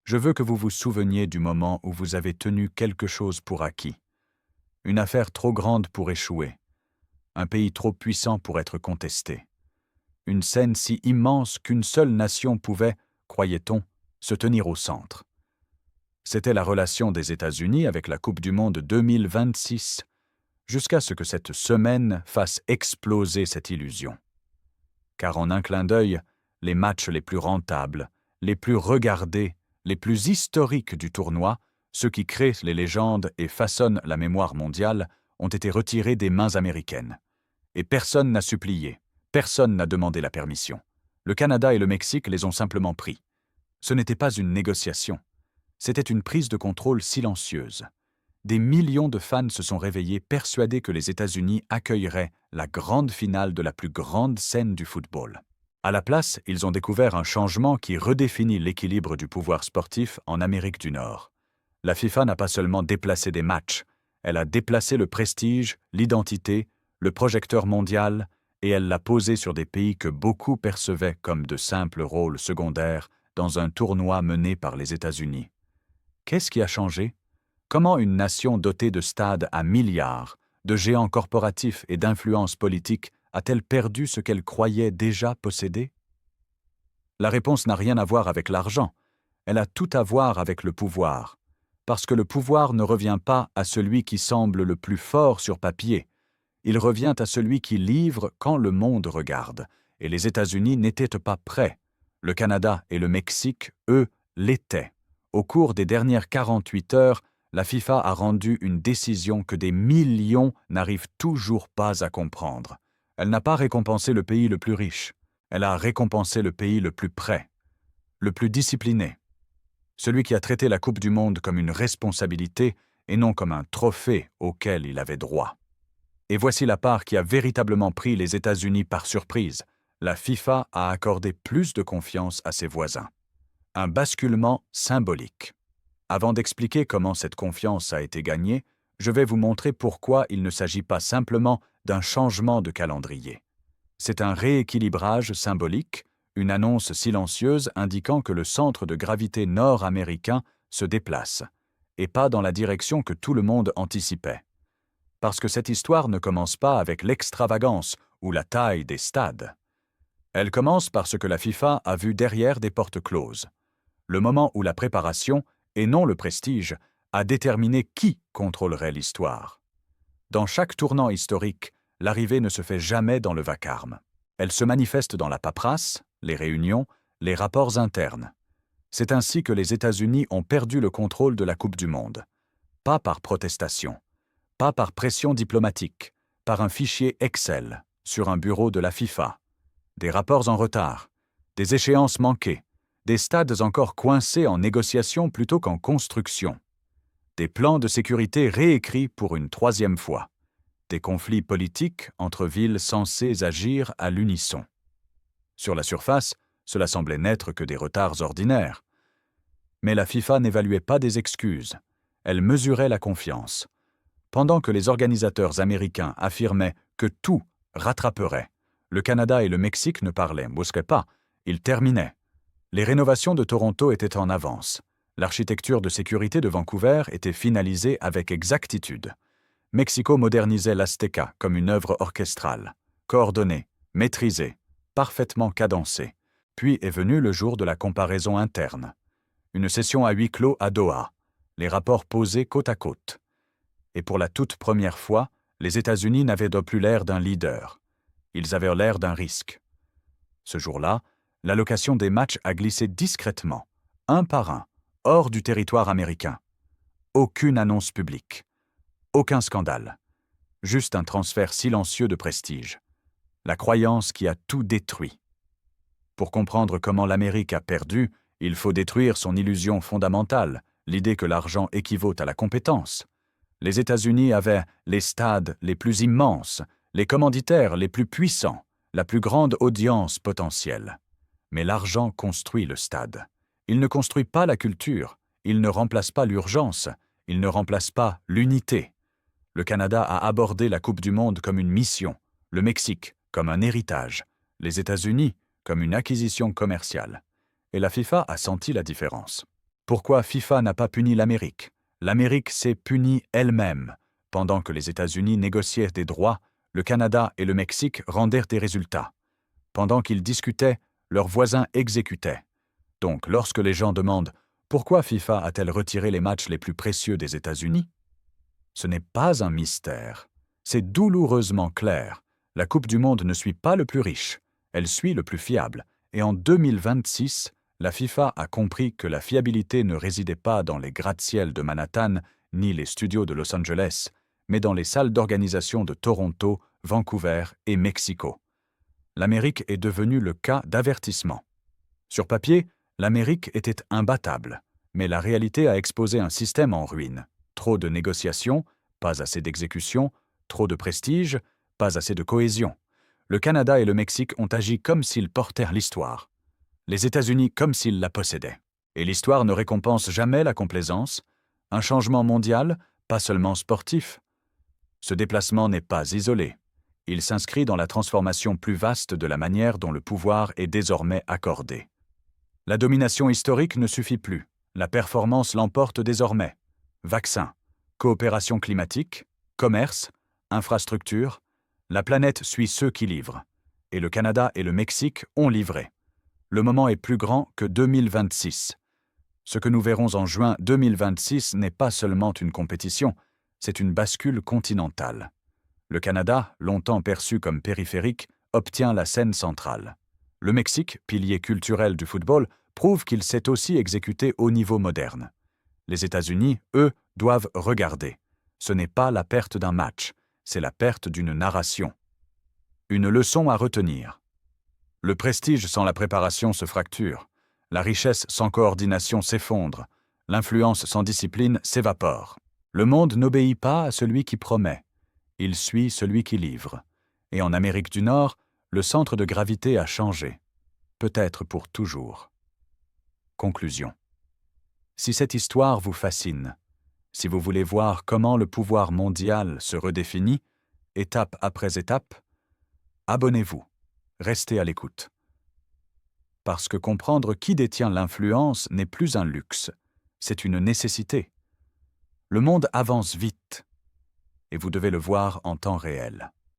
Je veux que vous vous souveniez du moment où vous avez tenu quelque chose pour acquis. Une affaire trop grande pour échouer. Un pays trop puissant pour être contesté. Une scène si immense qu'une seule nation pouvait, croyait-on, se tenir au centre. C'était la relation des États-Unis avec la Coupe du Monde 2026, jusqu'à ce que cette semaine fasse exploser cette illusion. Car en un clin d'œil, les matchs les plus rentables, les plus regardés, les plus historiques du tournoi, ceux qui créent les légendes et façonnent la mémoire mondiale, ont été retirés des mains américaines. Et personne n'a supplié, personne n'a demandé la permission. Le Canada et le Mexique les ont simplement pris. Ce n'était pas une négociation, c'était une prise de contrôle silencieuse. Des millions de fans se sont réveillés persuadés que les États-Unis accueilleraient la grande finale de la plus grande scène du football. À la place, ils ont découvert un changement qui redéfinit l'équilibre du pouvoir sportif en Amérique du Nord. La FIFA n'a pas seulement déplacé des matchs, elle a déplacé le prestige, l'identité, le projecteur mondial, et elle l'a posé sur des pays que beaucoup percevaient comme de simples rôles secondaires dans un tournoi mené par les États-Unis. Qu'est-ce qui a changé? Comment une nation dotée de stades à milliards, de géants corporatifs et d'influence politique a-t-elle perdu ce qu'elle croyait déjà posséder? La réponse n'a rien à voir avec l'argent, elle a tout à voir avec le pouvoir, parce que le pouvoir ne revient pas à celui qui semble le plus fort sur papier, il revient à celui qui livre quand le monde regarde, et les États-Unis n'étaient pas prêts. Le Canada et le Mexique, eux, l'étaient. Au cours des dernières 48 heures, la FIFA a rendu une décision que des millions n'arrivent toujours pas à comprendre. Elle n'a pas récompensé le pays le plus riche, elle a récompensé le pays le plus prêt, le plus discipliné, celui qui a traité la Coupe du Monde comme une responsabilité et non comme un trophée auquel il avait droit. Et voici la part qui a véritablement pris les États-Unis par surprise. La FIFA a accordé plus de confiance à ses voisins. Un basculement symbolique. Avant d'expliquer comment cette confiance a été gagnée, je vais vous montrer pourquoi il ne s'agit pas simplement d'un changement de calendrier. C'est un rééquilibrage symbolique, une annonce silencieuse indiquant que le centre de gravité nord-américain se déplace, et pas dans la direction que tout le monde anticipait. Parce que cette histoire ne commence pas avec l'extravagance ou la taille des stades. Elle commence par ce que la FIFA a vu derrière des portes closes. Le moment où la préparation, et non le prestige, a déterminé qui contrôlerait l'histoire. Dans chaque tournant historique, l'arrivée ne se fait jamais dans le vacarme. Elle se manifeste dans la paperasse, les réunions, les rapports internes. C'est ainsi que les États-Unis ont perdu le contrôle de la Coupe du Monde. Pas par protestation. Pas par pression diplomatique, par un fichier Excel, sur un bureau de la FIFA. Des rapports en retard, des échéances manquées, des stades encore coincés en négociation plutôt qu'en construction. Des plans de sécurité réécrits pour une troisième fois. Des conflits politiques entre villes censées agir à l'unisson. Sur la surface, cela semblait n'être que des retards ordinaires. Mais la FIFA n'évaluait pas des excuses, elle mesurait la confiance. Pendant que les organisateurs américains affirmaient que tout rattraperait, le Canada et le Mexique ne brusquaient pas, ils terminaient. Les rénovations de Toronto étaient en avance. L'architecture de sécurité de Vancouver était finalisée avec exactitude. Mexico modernisait l'Azteca comme une œuvre orchestrale, coordonnée, maîtrisée, parfaitement cadencée. Puis est venu le jour de la comparaison interne. Une session à huis clos à Doha, les rapports posés côte à côte. Et pour la toute première fois, les États-Unis n'avaient plus l'air d'un leader. Ils avaient l'air d'un risque. Ce jour-là, l'allocation des matchs a glissé discrètement, un par un, hors du territoire américain. Aucune annonce publique. Aucun scandale. Juste un transfert silencieux de prestige. La croyance qui a tout détruit. Pour comprendre comment l'Amérique a perdu, il faut détruire son illusion fondamentale, l'idée que l'argent équivaut à la compétence. Les États-Unis avaient les stades les plus immenses, les commanditaires les plus puissants, la plus grande audience potentielle. Mais l'argent construit le stade. Il ne construit pas la culture, il ne remplace pas l'urgence, il ne remplace pas l'unité. Le Canada a abordé la Coupe du Monde comme une mission, le Mexique comme un héritage, les États-Unis comme une acquisition commerciale. Et la FIFA a senti la différence. Pourquoi FIFA n'a pas puni l'Amérique? L'Amérique s'est punie elle-même. Pendant que les États-Unis négociaient des droits, le Canada et le Mexique rendèrent des résultats. Pendant qu'ils discutaient, leurs voisins exécutaient. Donc, lorsque les gens demandent « Pourquoi FIFA a-t-elle retiré les matchs les plus précieux des États-Unis ?» Ce n'est pas un mystère. C'est douloureusement clair. La Coupe du Monde ne suit pas le plus riche. Elle suit le plus fiable. Et en 2026, la FIFA a compris que la fiabilité ne résidait pas dans les gratte-ciels de Manhattan ni les studios de Los Angeles, mais dans les salles d'organisation de Toronto, Vancouver et Mexico. L'Amérique est devenue le cas d'avertissement. Sur papier, l'Amérique était imbattable, mais la réalité a exposé un système en ruine. Trop de négociations, pas assez d'exécution, trop de prestige, pas assez de cohésion. Le Canada et le Mexique ont agi comme s'ils portèrent l'histoire. Les États-Unis comme s'ils la possédaient. Et l'histoire ne récompense jamais la complaisance. Un changement mondial, pas seulement sportif. Ce déplacement n'est pas isolé. Il s'inscrit dans la transformation plus vaste de la manière dont le pouvoir est désormais accordé. La domination historique ne suffit plus. La performance l'emporte désormais. Vaccins, coopération climatique, commerce, infrastructure, la planète suit ceux qui livrent. Et le Canada et le Mexique ont livré. Le moment est plus grand que 2026. Ce que nous verrons en juin 2026 n'est pas seulement une compétition, c'est une bascule continentale. Le Canada, longtemps perçu comme périphérique, obtient la scène centrale. Le Mexique, pilier culturel du football, prouve qu'il sait aussi exécuter au niveau moderne. Les États-Unis, eux, doivent regarder. Ce n'est pas la perte d'un match, c'est la perte d'une narration. Une leçon à retenir. Le prestige sans la préparation se fracture. La richesse sans coordination s'effondre. L'influence sans discipline s'évapore. Le monde n'obéit pas à celui qui promet. Il suit celui qui livre. Et en Amérique du Nord, le centre de gravité a changé. Peut-être pour toujours. Conclusion. Si cette histoire vous fascine, si vous voulez voir comment le pouvoir mondial se redéfinit, étape après étape, abonnez-vous, restez à l'écoute. Parce que comprendre qui détient l'influence n'est plus un luxe, c'est une nécessité. Le monde avance vite, et vous devez le voir en temps réel.